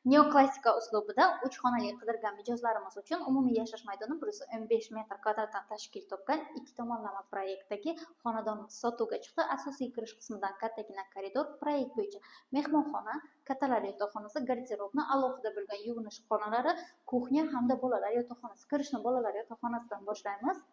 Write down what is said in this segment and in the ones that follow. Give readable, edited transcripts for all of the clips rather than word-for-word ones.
Neoklassika uslubida 3 xonali qidirgan mijozlarimiz uchun umumiy yashash maydoni 115 metr kvadratdan tashkil topgan 2 tomonlama proyektdagi xonadonimiz sotuvga chiqdi. Asosiy kirish qismidan kattagina koridor, proyekt bo'yicha mehmonxona, kattalar yotoqxonasi, garderobni, alohida bo'lgan yuvinish xonalari, kuxnya hamda bolalar yotoqxonasi. Kirishni bolalar yotoqxonasidan boshlaymiz.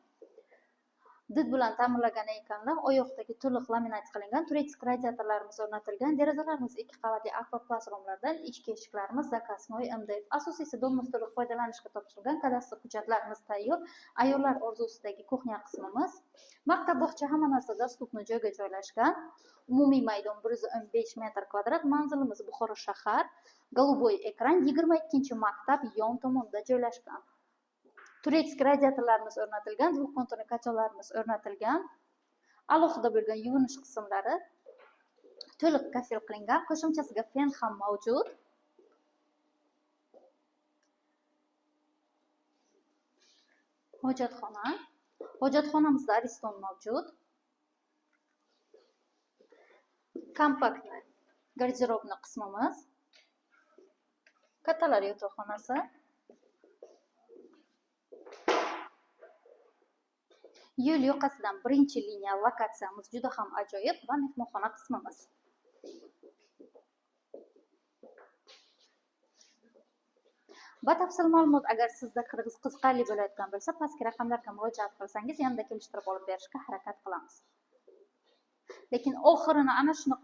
Did bilan ta'mirlagan ekanlar, oyoqdagi to'liq laminatsiya qilingan, turesk radiatorlarimiz o'rnatilgan, derazalarimiz 2 qavatli akvaplast romlardan, ichki eshiklarimiz zakaznoy MDF. Asosiysi do'mmiz to'liq foydalanishga topshirilgan, kadastr hujjatlarimiz tayyor. Ayollar orzusidagi kuxnya qismimiz, maktab bog'cha hamma narsa dostupni joyga joylashgan. Umumiy maydon 115 metr kvadrat, manzilimiz Buxoro shahar, Goluboy ekran, 22-maktab yon tomonda joylashgan. Turesk radiatorlarimiz o'rnatilgan, dvухkonturli kotellarimiz o'rnatilgan. Alohida bo'lgan yuvinish qismlari to'liq kafel qilingan, qo'shimchasiga fen ham mavjud. Hojatxona. Hojatxonamizda ariston mavjud. Kompaktli garderobni qismimiz. Kattalar yotoqxonasi. Yo'l yoqasidan birinchi liniya lokatsiyamiz juda ham ajoyib va mehmonxona qismimiz. Batafsil ma'lumot agar sizda qiziqarli bo'layotgan bo'lsa, pastki raqamlarga murojaat qilsangiz, yanada kelishtirib olib berishga harakat qilamiz. Lekin oxirini ana shuni